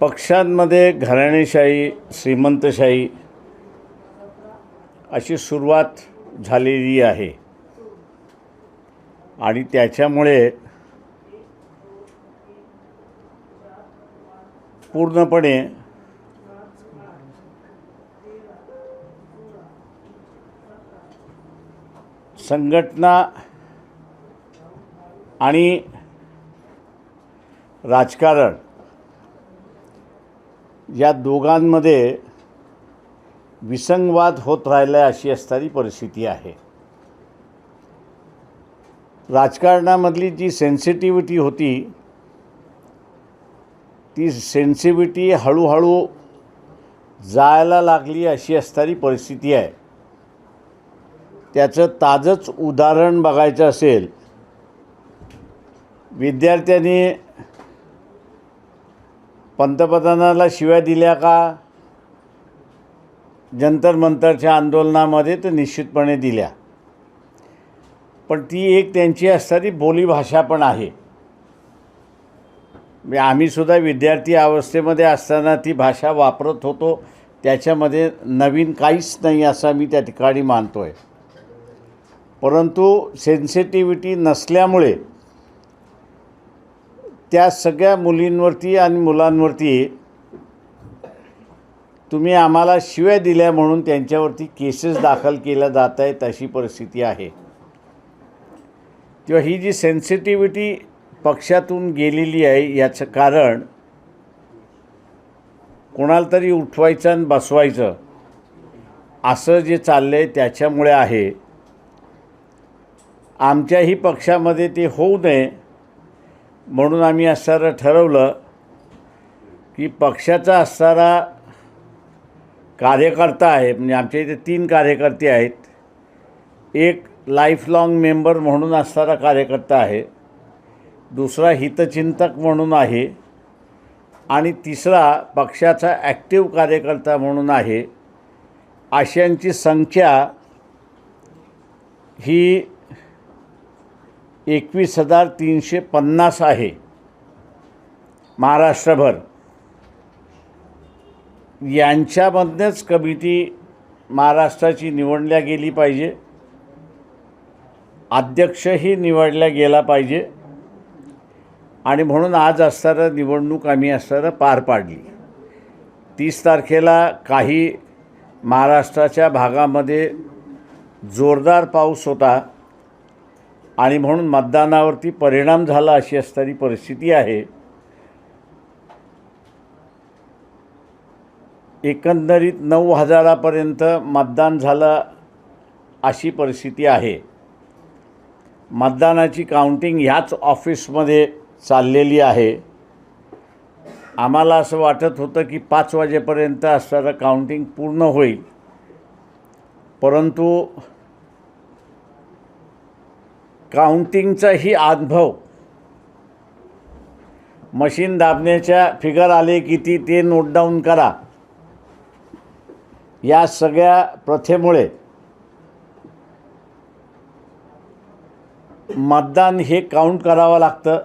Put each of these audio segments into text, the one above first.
पक्षांमध्ये घराणेशाही, श्रीमंतशाही अशी सुरुवात झालेली आहे आणि त्याच्यामुळे पूर्णपणे संघटना आणि राजकारण या दोघांमध्ये विसंवाद होत राहिला अशी असणारी परिस्थिती आहे. राजकारणामधली जी सेन्सिटिव्हिटी होती ती सेन्सिटिव्हिटी हळूहळू जायला लागली अशी असणारी परिस्थिती आहे. त्याचं ताजंच उदाहरण बघायचं असेल, विद्यार्थ्यांनी पंतप्रधानाला शिव्या दिल्या का जंतर मंतरच्या आंदोलनामध्ये, तर निश्चितपणे दिल्या. पण ती एक त्यांची असणारी बोलीभाषा पण आहे. आम्हीसुद्धा विद्यार्थी अवस्थेमध्ये असताना ती भाषा वापरत होतो. त्याच्यामध्ये नवीन काहीच नाही असं मी त्या ठिकाणी मानतो आहे. परंतु सेन्सिटिव्हिटी नसल्यामुळे त्या सगळ्या मुलींवरती आणि मुलांवरती तुम्ही आम्हाला शिव्या दिल्या म्हणून त्यांच्यावरती केसेस दाखल केल्या जात आहेत अशी परिस्थिती आहे. किंवा ही जी सेन्सिटिव्हिटी पक्षातून गेलेली आहे याचं कारण कोणाला तरी उठवायचं आणि बसवायचं असं जे चाललं आहे त्याच्यामुळे आहे. आमच्याही पक्षामध्ये ते होऊ नये म्हणून आम्ही असणारं ठरवलं की पक्षाचा असणारा कार्यकर्ता आहे, म्हणजे आमच्या इथे 3 कार्यकर्ते आहेत. एक लाईफ लाँग मेंबर म्हणून असणारा कार्यकर्ता आहे, दुसरा हितचिंतक म्हणून आहे आणि तिसरा पक्षाचा ॲक्टिव्ह कार्यकर्ता म्हणून आहे. अशांची संख्या ही 21,350 आहे महाराष्ट्रभर. यांच्यामधनंच कमिटी महाराष्ट्राची निवडल्या गेली पाहिजे, अध्यक्षही निवडला गेला पाहिजे आणि म्हणून आज असणारं निवडणूक आम्ही असणारं पार पाडली. 30 तारखेला काही महाराष्ट्राच्या भागामध्ये जोरदार पाऊस होता आणि म्हणून मतदानावरती परिणाम झाला अशी असणारी परिस्थिती आहे. एकंदरीत 9,000पर्यंत मतदान झालं अशी परिस्थिती आहे. मतदानाची काउंटिंग ह्याच ऑफिसमध्ये चाललेली आहे. आम्हाला असं वाटत होतं की 5 वाजेपर्यंत असणारं काउंटिंग पूर्ण होईल, परंतु काउंटिंगचाही अनुभव, मशीन दाबण्याच्या फिगर आले किती ते नोट डाऊन करा, या सगळ्या प्रथेमुळे मतदान हे काउंट करावं लागतं.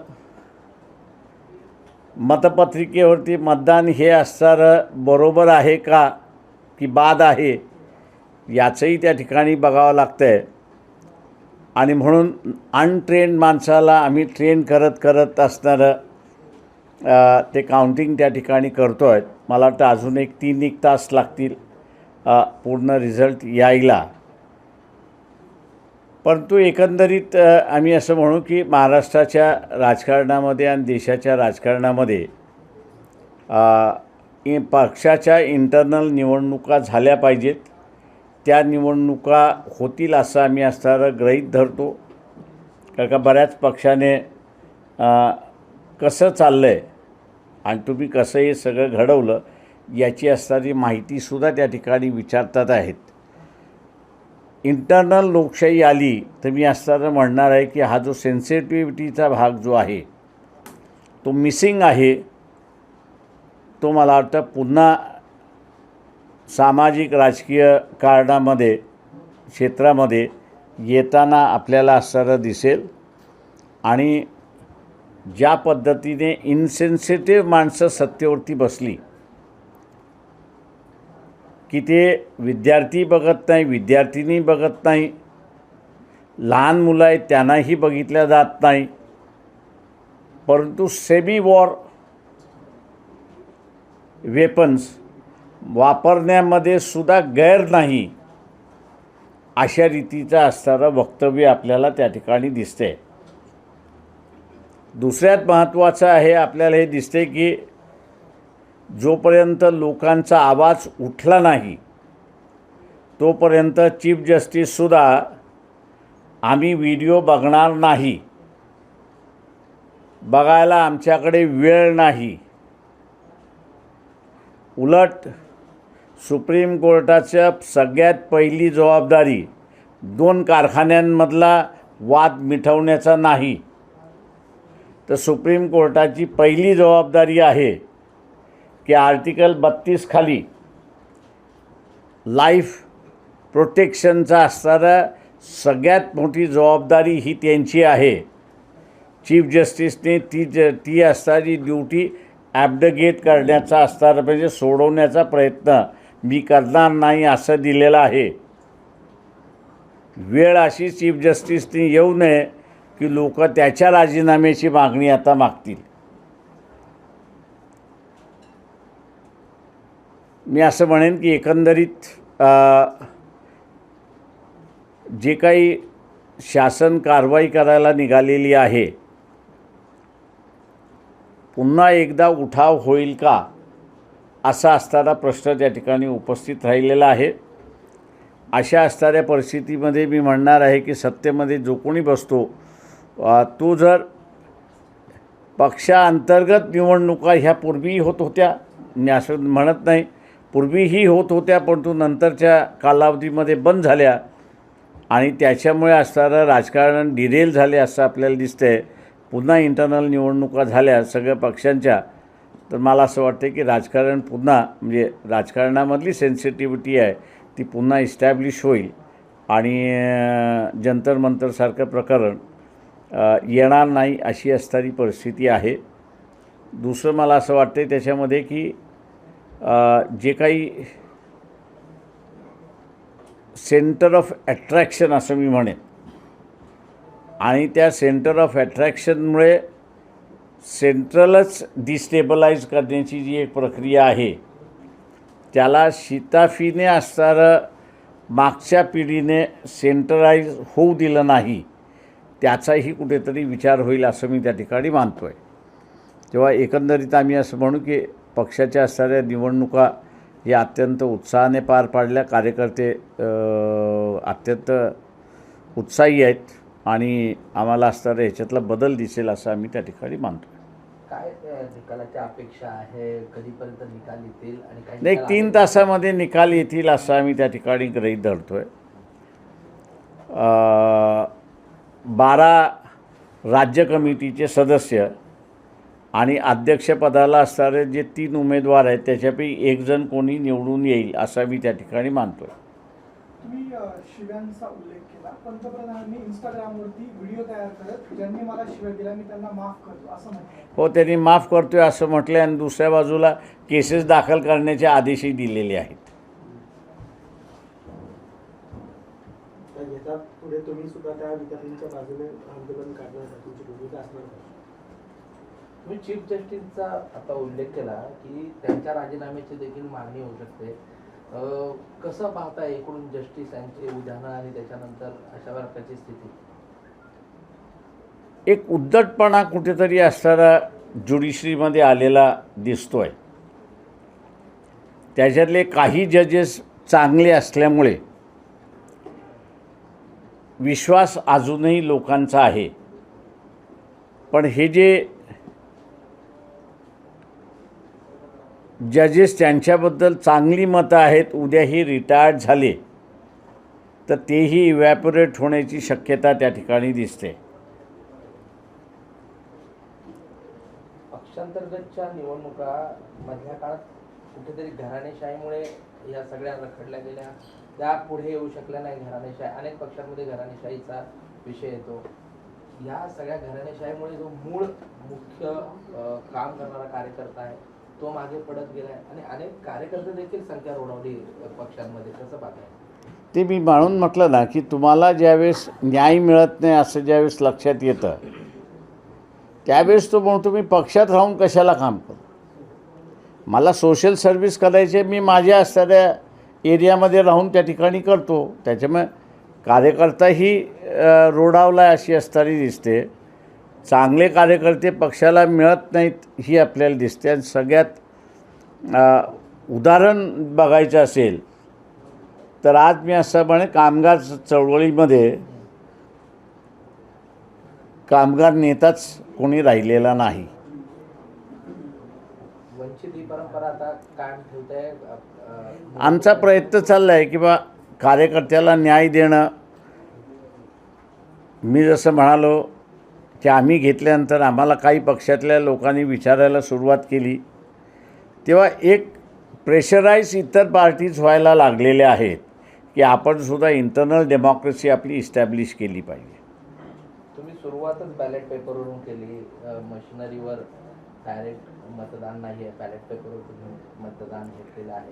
मतपत्रिकेवरती मतदान हे असणारं बरोबर आहे का की बाद आहे याचंही त्या ठिकाणी बघावं लागतं आहे. आणि म्हणून अनट्रेंड माणसाला आम्ही ट्रेन करत असणारं ते काउंटिंग त्या ठिकाणी करतो आहे. मला वाटतं अजून 3 तास लागतील पूर्ण रिझल्ट यायला. परंतु एकंदरीत आम्ही असं म्हणू की महाराष्ट्राच्या राजकारणामध्ये आणि देशाच्या राजकारणामध्ये पक्षाच्या इंटरनल निवडणुका झाल्या पाहिजेत. त्या निवडणुका होतील असं आम्ही असणारं गृहीत धरतो. कारण का बऱ्याच पक्षाने कसं चाललं आहे आणि तुम्ही कसं हे सगळं घडवलं याची असणारी माहितीसुद्धा त्या ठिकाणी विचारतात आहेत. इंटरनल लोकशाही आली तर मी असणारं म्हणणार आहे की हा जो सेन्सिटिव्हिटीचा भाग जो आहे तो मिसिंग आहे. तो मला वाटतं पुन्हा सामाजिक राजकीय कारणामध्ये क्षेत्रामध्ये येताना आपल्याला असणारं दिसेल आणि ज्या पद्धतीने इनसेन्सिटिव्ह माणसं सत्तेवरती बसली की ते विद्यार्थी बघत नाही, विद्यार्थिनी बघत नाही, लहान मुलं आहेत त्यांनाही बघितल्या जात नाही, परंतु सेमी वॉर वेपन्स वापरण्यामध्ये सुद्धा गैर नाही अशा रीतीचं असणारं वक्तव्य आपल्याला त्या ठिकाणी दिसते. दुसऱ्यात महत्त्वाचं आहे, आपल्याला हे दिसते की जोपर्यंत लोकांचा आवाज उठला नाही तोपर्यंत चीफ जस्टिससुद्धा आम्ही व्हिडिओ बघणार नाही, बघायला आमच्याकडे वेळ नाही. उलट सुप्रीम कोर्टाच्या सगळ्यात पहिली जबाबदारी 2 कारखान्यांमधला वाद मिटवण्याचा नाही, तर सुप्रीम कोर्टाची पहिली जबाबदारी आहे की आर्टिकल 32 खाली लाईफ प्रोटेक्शनचा असणारा सगळ्यात मोठी जबाबदारी ही त्यांची आहे. चीफ जस्टिसने ती असणारी ड्यूटी ॲब्डगेट करण्याचा असणारा म्हणजे सोडवण्याचा प्रयत्न मी करणार नाही असं दिलेलं आहे. वेळ अशी चीफ जस्टिसने येऊ नये की लोक त्याच्या राजीनाम्याची मागणी आता मागतील. मी असं म्हणेन की एकंदरीत जे काही शासन कारवाई करायला निघालेली आहे, पुन्हा एकदा उठाव होईल का असा असणारा प्रश्न त्या ठिकाणी उपस्थित राहिलेला आहे. अशा असणाऱ्या परिस्थितीमध्ये मी म्हणणार आहे की सत्तेमध्ये जो कोणी बसतो तो जर पक्षांतर्गत निवडणुका ह्या पूर्वीही होत होत्या, मी असं म्हणत नाही, पूर्वीही होत होत्या, परंतु नंतरच्या कालावधीमध्ये बंद झाल्या आणि त्याच्यामुळे असणारं राजकारण डिरेल झाले असं आपल्याला दिसतंय. पुन्हा इंटरनल निवडणुका झाल्या सगळ्या पक्षांच्या, तर मला असं वाटतं की राजकारण पुन्हा म्हणजे राजकारणामधली सेन्सिटिव्हिटी आहे ती पुन्हा इस्टॅब्लिश होईल आणि जंतर मंतरसारखं प्रकरण येणार नाही अशी असणारी परिस्थिती आहे. दुसरं मला असं वाटतं त्याच्यामध्ये की जे काही सेंटर ऑफ ॲट्रॅक्शन असं मी म्हणेन, आणि त्या सेंटर ऑफ ॲट्रॅक्शनमुळे सेंट्रलच डिस्टेबलाइज करण्याची जी एक प्रक्रिया आहे त्याला शिताफीने असणारं मागच्या पिढीने सेंट्रलाइज होऊ दिलं नाही, त्याचाही कुठेतरी विचार होईल असं मी त्या ठिकाणी मानतो आहे. तेव्हा एकंदरीत आम्ही असं म्हणू की पक्षाच्या असणाऱ्या निवडणुका या अत्यंत उत्साहाने पार पाडल्या, कार्यकर्ते अत्यंत उत्साही आहेत आणि आम्हाला असणारा ह्याच्यातला बदल दिसेल असं आम्ही त्या ठिकाणी मानतो. काय निकालाची अपेक्षा आहे, कधीपर्यंत निकाल येतील आणि काही नाही, 3 तासामध्ये निकाल येतील असं आम्ही त्या ठिकाणी गृहीत धरतो आहे. 12 राज्य कमिटीचे सदस्य आणि अध्यक्षपदाला असणारे जे 3 उमेदवार आहेत त्याच्यापैकी एक जण कोणी निवडून येईल असं मी त्या ठिकाणी मानतो आहे. तुम्ही शिव्यांचा उल्लेख केला. पंतप्रधानांनी इंस्टाग्रामवरती व्हिडिओ तयार करत ज्यांनी मला शिव्या दिल्या मी त्यांना माफ करतो असं म्हटलं. हो, त्यांनी माफ करतोय असं म्हटलं आणि दुसऱ्या बाजूला केसेस दाखल करण्याचे आदेशही दिलेले आहेत. पुढे तुम्ही सुद्धा त्या विद्यार्थ्यांच्या बाजूने आंदोलन करण्यासाठी तुमची भूमिका असणार का? तुम्ही चीफ जस्टिसचा आता उल्लेख केला की त्यांच्या राजीनाम्याची देखील मागणी होऊ शकते. कसं पाहता एकूण जस्टिस यांची विधानं आणि त्याच्यानंतर अशा प्रकारची स्थिती? एक उद्धटपणा कुठेतरी असणारा ज्युडिशरीमध्ये आलेला दिसतोय. त्याच्यातले काही जजेस चांगले असल्यामुळे विश्वास अजूनही लोकांचा आहे, पण हे जे जजेस त्यांच्याबद्दल चांगली मतं आहेत उद्याही रिटायर्ड झाले तर तेही इव्हॅपोरेट होण्याची शक्यता त्या ठिकाणी दिसते. पक्षांतर्गतच्या निवडणुका मधल्या काळात कुठेतरी घराणेशाहीमुळे या सगळ्या रखडल्या गेल्या, त्या पुढे येऊ शकल्या नाही. घराणेशाही अनेक पक्षांमध्ये घराणेशाहीचा विषय येतो. या सगळ्या घराणेशाहीमुळे जो मूळ मुख्य काम करणारा कार्यकर्ता आहे तो मागे पडत गेलाय आणि अनेक कार्यकर्ते देखील संख्या रोवली पक्षांमध्ये. कसं पाहताय? ते मी म्हणून म्हटलं ना की तुम्हाला ज्यावेळेस न्याय मिळत नाही असं ज्यावेळेस लक्षात येतं त्यावेळेस तो म्हणतो मी पक्षात राहून कशाला काम करू. मला सोशल सर्व्हिस करायचे, मी माझ्या असणाऱ्या एरियामध्ये राहून त्या ठिकाणी करतो. त्याच्यामुळे कार्यकर्ताही रोडावला अशी असताना दिसते. चांगले कार्यकर्ते पक्षाला मिळत नाहीत ही आपल्याला दिसते. आणि सगळ्यात उदाहरण बघायचं असेल तर आज मी असं म्हणे कामगार चळवळीमध्ये कामगार नेताच कोणी राहिलेला नाही. वंचित ही परंपरा आता कायम ठेवते. आमचा प्रयत्न चालला आहे की बा कार्यकर्त्याला न्याय देणं. मी जसं म्हणालो की आम्ही घेतल्यानंतर आम्हाला काही पक्षातल्या लोकांनी विचारायला सुरुवात केली तेव्हा एक प्रेशराईज इतर पार्टीज व्हायला लागलेल्या आहेत की आपणसुद्धा इंटरनल डेमोक्रेसी आपली इस्टॅब्लिश केली पाहिजे. तुम्ही सुरुवातच बॅलेट पेपरवरून केली. मशिनरीवर डायरेक्ट मतदान नाही आहे, बॅलेट पेपरवर तुम्ही मतदान घेतलेलं आहे.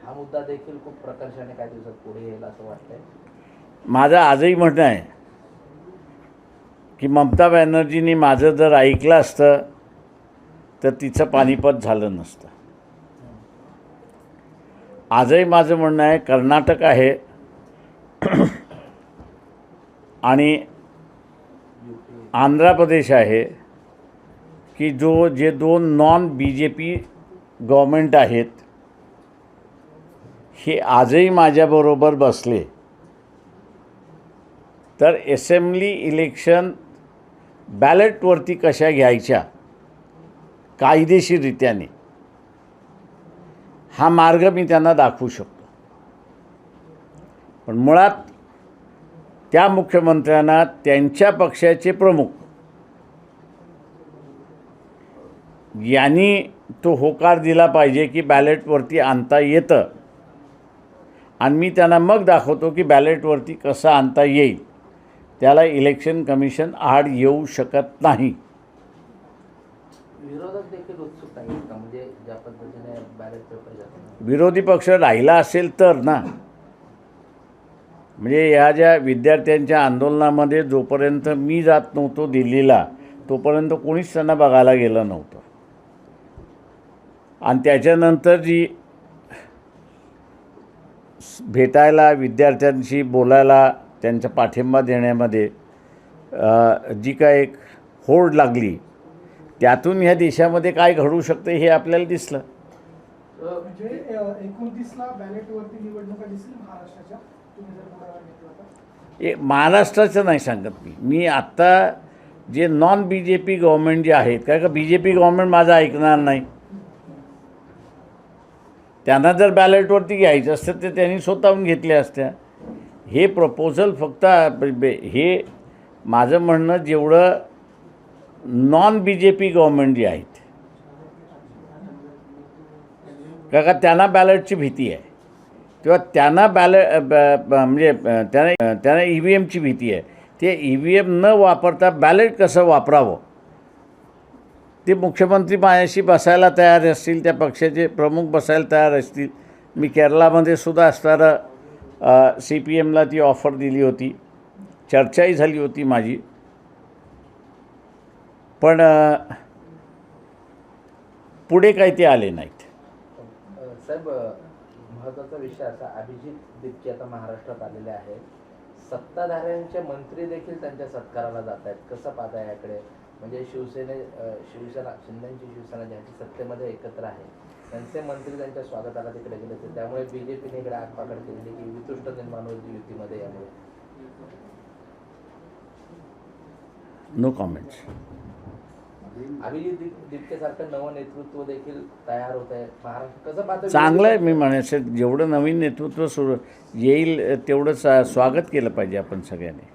हा मुद्दा देखील खूप प्रकर्षाने काही दिवसात पुढे येईल असं वाटतंय. माझं आजही म्हणणं आहे की ममता बॅनर्जींनी माझं जर ऐकलं असतं तर तिचं पानिपत झालं नसतं. आजही माझं म्हणणं आहे कर्नाटक आहे आणि आंध्र प्रदेश आहे की जे दोन नॉन BJP गव्हर्मेंट आहेत हे आजही माझ्याबरोबर बसले तर असेंब्ली इलेक्शन बॅलेटवरती कशा घ्यायच्या कायदेशीररित्याने हा मार्ग मी त्यांना दाखवू शकतो. पण मुळात त्या मुख्यमंत्र्यांना त्यांच्या पक्षाचे प्रमुख यांनी तो होकार दिला पाहिजे की बॅलेटवरती आणता येतं आणि मी त्यांना मग दाखवतो की बॅलेटवरती कसं आणता येईल. त्याला इलेक्शन कमिशन आड येऊ शकत नाही. विरोधक देखील उत्सुक आहेत का, म्हणजे ज्या पद्धतीने बॅलेट पेपर जातात? विरोधी पक्ष राहिला असेल तर ना, म्हणजे ह्या ज्या विद्यार्थ्यांच्या आंदोलनामध्ये जोपर्यंत मी जात नव्हतो दिल्लीला तोपर्यंत कोणीच त्यांना बघायला गेलं नव्हतं. आणि त्याच्यानंतर जी भेटायला विद्यार्थ्यांशी बोलायला त्यांचा पाठिंबा देण्यामध्ये जी काय एक होड लागली त्यातून ह्या देशामध्ये काय घडू शकते हे आपल्याला दिसलं. म्हणजे 29ला बॅलेटवरती निवडणुका दिसतील महाराष्ट्राच्या, तुम्ही जर पुढाकार घेतला तर? महाराष्ट्राचं नाही सांगत मी आत्ता जे नॉन BJP गव्हर्मेंट जे आहेत, काय का BJP गव्हर्मेंट माझं ऐकणार नाही. त्यांना जर बॅलेटवरती घ्यायचं असतं तर त्यांनी स्वतःहून घेतल्या असत्या. हे प्रपोजल फक्त हे माझं म्हणणं जेवढं नॉन BJP गव्हर्मेंट जे आहेत का त्यांना बॅलेटची भीती आहे किंवा त्यांना म्हणजे त्यांना EVMची भीती आहे. ते EVM न वापरता बॅलेट कसं वापरावं ते मुख्यमंत्री माझ्याशी बसायला तयार असतील, त्या पक्षाचे प्रमुख बसायला तयार असतील. मी केरळामध्ये सुद्धा असताना CPMला ती ऑफर दिली होती, चर्चाही झाली होती माझी. पण पुढे काही ते आले नाहीत. साहेब, महत्त्वाचा विषय असा, अभिजित दीपचे आता महाराष्ट्रात आलेले आहेत. सत्ताधाऱ्यांचे मंत्री देखील त्यांच्या सत्काराला जात आहेत. कसं पाहता याकडे? म्हणजे शिवसेना शिंदेची शिवसेना ज्यांची सत्तेमध्ये एकत्र आहे त्यांचे मंत्री त्यांच्या स्वागताला तिकडे गेले होते. त्यामुळे BJPने इकडे आगपाकड केलेली की वितुष्ट निर्माण होती युतीमध्ये. यामुळे नो कॉमेंट्स. अभिजित दीपकेसारखं नवं नेतृत्व देखील तयार होत आहे महाराष्ट्र. कसं पाहतं? चांगलं आहे. मी म्हणायचं जेवढं नवीन नेतृत्व सुरू येईल तेवढं स्वागत केलं पाहिजे आपण सगळ्यांनी.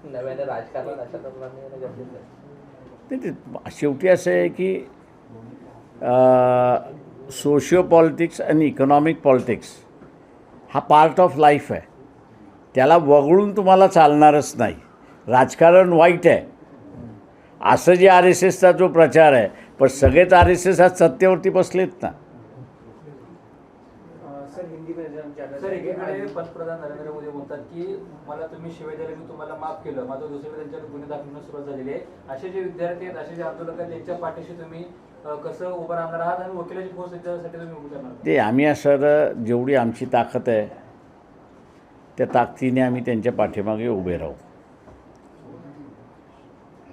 नव्याने राजकारणात अशा तत्वाने गरजेचं आहे. ते शेवटी असं आहे की सोशिओ पॉलिटिक्स आणि इकॉनॉमिक पॉलिटिक्स हा पार्ट ऑफ लाईफ आहे. त्याला वगळून तुम्हाला चालणारच नाही. राजकारण वाईट आहे असं जे आर एस एसचा जो प्रचार आहे, पण सगळेच आर एस एस आज सत्तेवरती बसलेत ना. सर हिंदी में जाना सर एकीकडे पंतप्रधान नरेंद्र मोदी म्हणतात की मला तुम्ही शिवाय दिले मी तुम्हाला माफ केलं, मात्र दुसरीकडे त्यांच्यावर गुन्हे दाखल सुरुवात झालेली आहे. असे जे विद्यार्थी आहेत, असे जे आंदोलक आहेत, त्यांच्या पाठीशी तुम्ही कसं उभं राहणार आहात आणि वकिलाची फोर्स त्यांच्यासाठी तुम्ही उभी करणार? ते आम्ही असं जेवढी आमची ताकद आहे त्या ताकदीने आम्ही त्यांच्या पाठीमागे उभे राहू.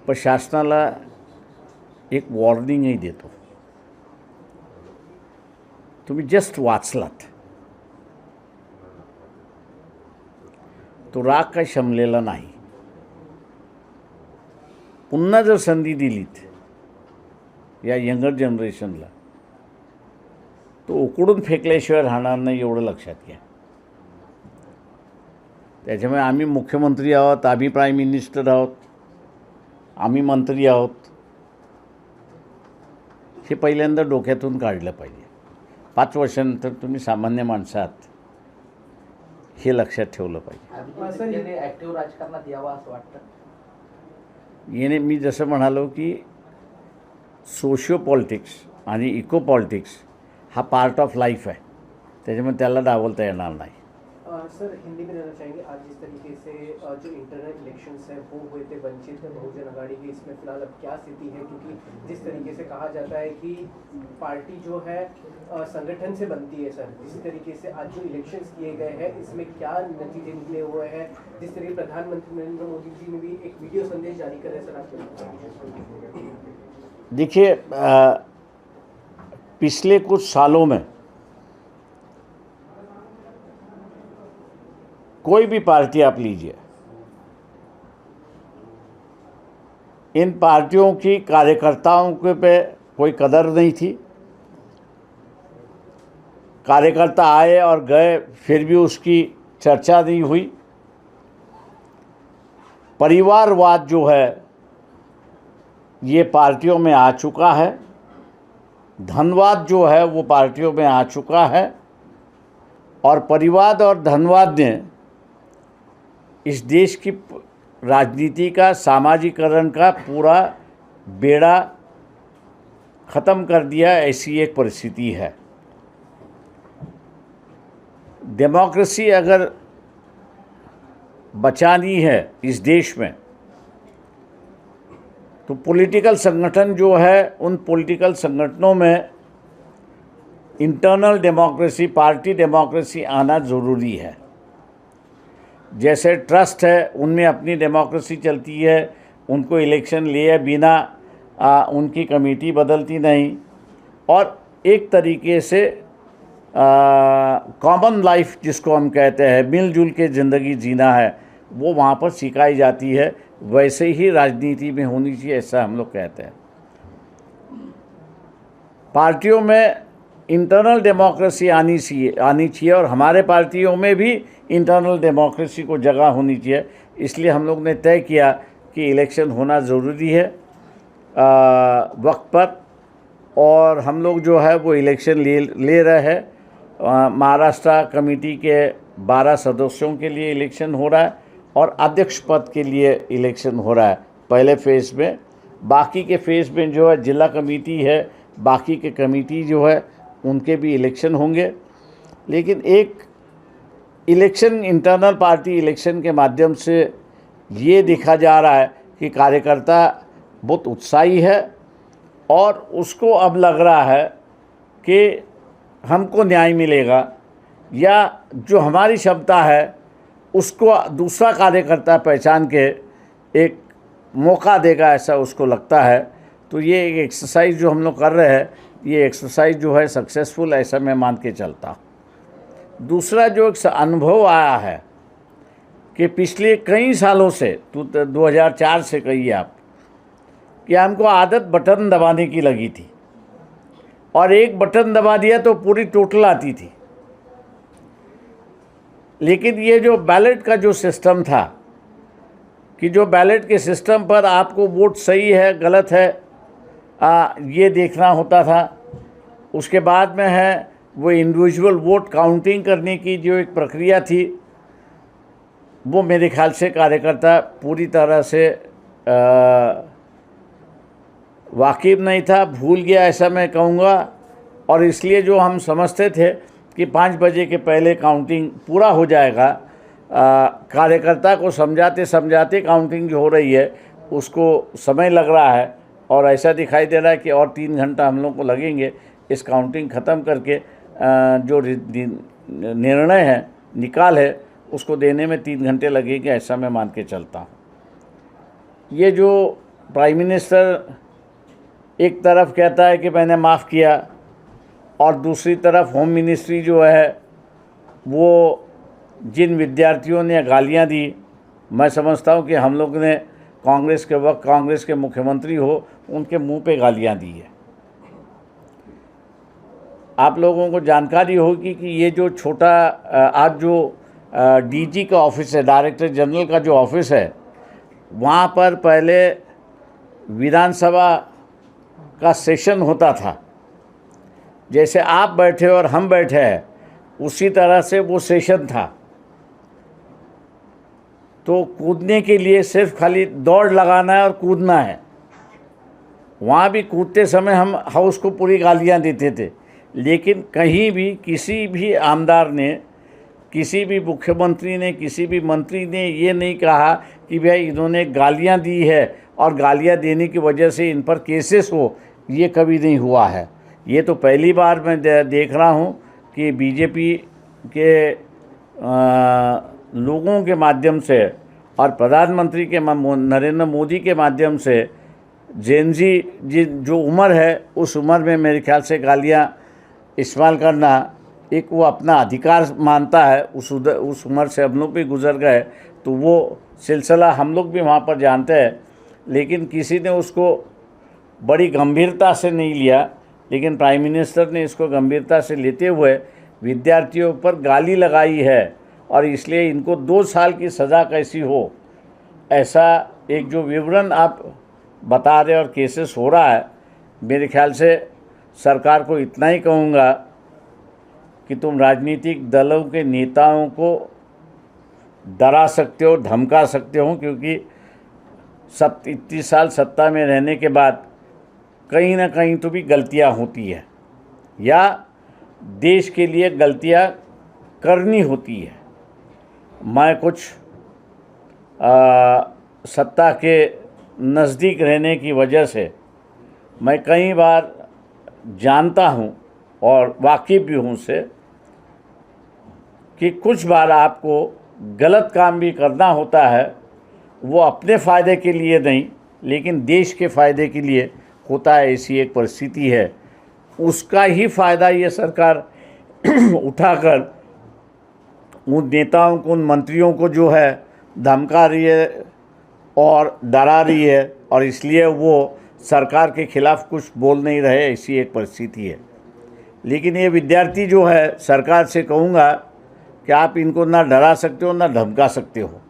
पण शासनाला एक वॉर्निंगही देतो. तुम्ही जस्ट वाचलात, तो राग काही शमलेला नाही. पुन्हा जर संधी दिलीत या यंगर जनरेशनला, तो उकडून फेकल्याशिवाय राहणार नाही, एवढं लक्षात घ्या. त्याच्यामुळे आम्ही मुख्यमंत्री आहोत, आम्ही प्राईम मिनिस्टर आहोत, आम्ही मंत्री आहोत, हे पहिल्यांदा डोक्यातून काढलं पाहिजे. 5 वर्षानंतर तुम्ही सामान्य माणसात हे लक्षात ठेवलं पाहिजे. अभिजित ऍक्टिव्ह राजकारणात यावं असं वाटतं. येणे मी जसं म्हणालो की सोशिओ पॉलिटिक्स आणि इको पॉलिटिक्स हा पार्ट ऑफ लाईफ आहे, त्याच्यामुळे त्याला डावलता येणार नाही. सर हिंदी में रहना चाहेंगे. आज जिस तरीके से जो इंटरनल इलेक्शंस है वो हुए थे वंचित बहुजन अघाड़ी की, इसमें फिलहाल अब क्या स्थिति है? क्योंकि जिस तरीके से कहा जाता है कि पार्टी जो है संगठन से बनती है सर, इसी तरीके से आज जो इलेक्शंस किए गए हैं इसमें क्या नतीजे निकले हुए हैं? जिस तरीके प्रधानमंत्री नरेंद्र मोदी जी ने भी एक वीडियो संदेश जारी करे सर आपके. देखिए पिछले कुछ सालों में कोई भी पार्टी आप लीजिए, इन पार्टियों की कार्यकर्ताओं के पे कोई कदर नहीं थी. कार्यकर्ता आए और गए, फिर भी उसकी चर्चा नहीं हुई. परिवारवाद जो है ये पार्टियों में आ चुका है, धनवाद जो है वो पार्टियों में आ चुका है, और परिवार और धनवाद ने इस देश की राजनीति का, सामाजिकरण का पूरा बेड़ा ख़त्म कर दिया. ऐसी एक परिस्थिति है. डेमोक्रेसी अगर बचानी है इस देश में, तो पॉलिटिकल संगठन जो है, उन पॉलिटिकल संगठनों में इंटरनल डेमोक्रेसी, पार्टी डेमोक्रेसी आना ज़रूरी है. जैसे ट्रस्ट है उनमें अपनी डेमोक्रेसी चलती है, उनको इलेक्शन लिए बिना उनकी कमेटी बदलती नहीं, और एक तरीके से कॉमन लाइफ जिसको हम कहते हैं, मिलजुल के ज़िंदगी जीना है, वो वहाँ पर सिखाई जाती है. वैसे ही राजनीति में होनी चाहिए, ऐसा हम लोग कहते हैं. पार्टियों में इंटरनल डेमोक्रेसी आनी चाहिए और हमारे पार्टियों में भी इंटरनल डेमोक्रेसी को जगह होनी चाहिए. इसलिए हम लोग ने तय किया कि इलेक्शन होना ज़रूरी है वक्त पर, और हम लोग जो है वो इलेक्शन ले रहे हैं. महाराष्ट्र कमेटी के 12 सदस्यों के लिए इलेक्शन हो रहा है और अध्यक्ष पद के लिए इलेक्शन हो रहा है पहले फेज़ में. बाकी के फेज़ में जो है जिला कमेटी है, बाकी के कमेटी जो है उनके भी इलेक्शन होंगे. लेकिन एक इलेक्शन, इंटरनल पार्टी इलेक्शन के माध्यम से ये देखा जा रहा है कि कार्यकर्ता बहुत उत्साही है और उसको अब लग रहा है कि हमको न्याय मिलेगा, या जो हमारी क्षमता है उसको दूसरा कार्यकर्ता पहचान के एक मौका देगा, ऐसा उसको लगता है. तो ये एक एक्सरसाइज जो हम लोग कर रहे हैं, ये एक्सरसाइज जो है सक्सेसफुल, ऐसा मैं मान के चलता. दूसरा जो एक अनुभव आया है कि पिछले कई सालों से, 2004 से कहिए आप, कि हमको आदत बटन दबाने की लगी थी, और एक बटन दबा दिया तो पूरी टोटल आती थी. लेकिन ये जो बैलेट का जो सिस्टम था, कि जो बैलेट के सिस्टम पर आपको वोट सही है गलत है ये देखना होता था. उसके बाद में है वो इंडिविजुअल वोट काउंटिंग करने की जो एक प्रक्रिया थी, वो मेरे ख्याल से कार्यकर्ता पूरी तरह से वाकिफ़ नहीं था, भूल गया ऐसा मैं कहूँगा। और इसलिए जो हम समझते थे कि 5 बजे के पहले काउंटिंग पूरा हो जाएगा, कार्यकर्ता को समझाते समझाते काउंटिंग जो हो रही है उसको समय लग रहा है, और ऐसा दिखाई दे रहा है कि और 3 घंटा हम लोग को लगेंगे इस काउंटिंग ख़त्म करके जो निर्णय है, निकाल है, उसको देने में 3 घंटे लगेंगे, ऐसा मैं मान के चलता हूँ। ये जो प्राइम मिनिस्टर एक तरफ कहता है कि मैंने माफ़ किया, और दूसरी तरफ होम मिनिस्ट्री जो है वो जिन विद्यार्थियों ने गालियां दी, मैं समझता हूं कि हम लोग ने कांग्रेस के वक्त कांग्रेस के मुख्यमंत्री हो उनके मुंह पे गालियां दी है। आप लोगों को जानकारी होगी कि ये जो छोटा आज जो डीजी का ऑफिस है, डायरेक्टर जनरल का जो ऑफिस है, वहाँ पर पहले विधानसभा का सेशन होता था। जैसे आप बैठे और हम बैठे हैं उसी तरह से वो सेशन था। तो कूदने के लिए सिर्फ खाली दौड़ लगाना है और कूदना है। वहाँ भी कूदते समय हम हाउस को पूरी गालियाँ देते थे, लेकिन कहीं भी किसी भी आमदार ने, किसी भी मुख्यमंत्री ने, किसी भी मंत्री ने ये नहीं कहा कि भाई इन्होंने गालियाँ दी है और गालियाँ देने की वजह से इन पर केसेस हो। ये कभी नहीं हुआ है। ये तो पहली बार मैं देख रहा हूँ कि बीजेपी के लोगों के माध्यम से और प्रधानमंत्री के नरेंद्र मोदी के माध्यम से जेनजी जो उम्र है उस उम्र में मेरे ख्याल से गालियाँ इस्तेमाल करना एक वो अपना अधिकार मानता है। उस उम्र से हम लोग भी गुजर गए, तो वो सिलसिला हम लोग भी वहाँ पर जानते हैं, लेकिन किसी ने उसको बड़ी गंभीरता से नहीं लिया। लेकिन प्राइम मिनिस्टर ने इसको गंभीरता से लेते हुए विद्यार्थियों पर गाली लगाई है, और इसलिए इनको 2 साल की सज़ा कैसी हो, ऐसा एक जो विवरण आप बता रहे और केसेस हो रहा है, मेरे ख्याल से सरकार को इतना ही कहूँगा कि तुम राजनीतिक दलों के नेताओं को डरा सकते हो, धमका सकते हो, क्योंकि 30 साल सत्ता में रहने के बाद कहीं ना कहीं तो भी गलतियां होती है, या देश के लिए गलतियां करनी होती है। मैं कुछ सत्ता के नज़दीक रहने की वजह से मैं कई बार जानता हूं और वाकिफ़ भी हूं से कि कुछ बार आपको गलत काम भी करना होता है, वो अपने फ़ायदे के लिए नहीं लेकिन देश के फ़ायदे के लिए होता है। ऐसी एक परिस्थिति है, उसका ही फ़ायदा ये सरकार उठाकर उन नेताओं को, उन मंत्रियों को जो है धमका रही है और डरा रही है, और इसलिए वो सरकार के खिलाफ़ कुछ बोल नहीं रहे। ऐसी एक परिस्थिति है। लेकिन ये विद्यार्थी जो है, सरकार से कहूँगा कि आप इनको ना डरा सकते हो ना धमका सकते हो।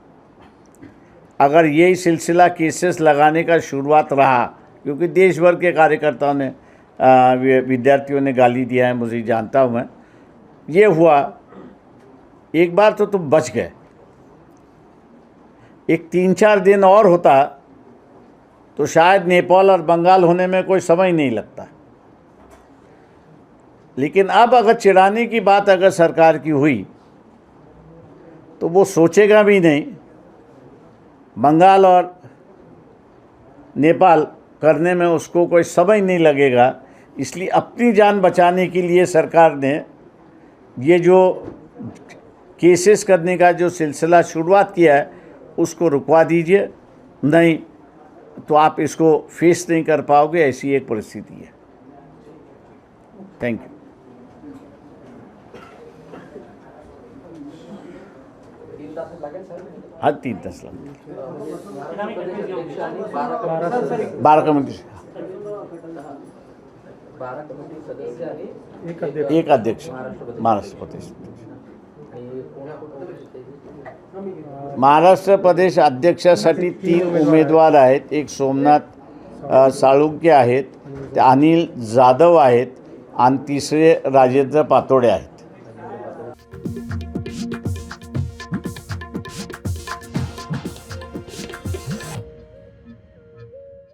अगर यही सिलसिला केसेस लगाने का शुरुआत रहा, क्योंकि देश भर के कार्यकर्ताओं ने विद्यार्थियों ने गाली दिया है, मुझे जानता हूँ मैं, ये हुआ एक बार तो तुम बच गए। एक 3-4 दिन और होता तो शायद नेपाल और बंगाल होने में कोई समय नहीं लगता। लेकिन अब अगर चिढ़ाने की बात अगर सरकार की हुई तो वो सोचेगा भी नहीं। बंगाल और नेपाल करने में उसको कोई समय नहीं लगेगा। इसलिए अपनी जान बचाने के लिए सरकार ने ये जो केसेस करने का जो सिलसिला शुरुआत किया है उसको रुकवा दीजिए, नहीं तो आप इसको फेस नहीं कर पाओगे। ऐसी एक परिस्थिति है। Thank you. हाँ 3 तास लागेल। 12 कमिटी, 12 कमिटी सदस्य आणि एक अध्यक्ष महाराष्ट्र प्रदेश। महाराष्ट्र प्रदेश अध्यक्षासाठी 3 उमेदवार आहेत। एक सोमनाथ साळुंखे आहेत, ते अनिल जाधव आहेत आणि तिसरे राजेंद्र पातोडे आहेत।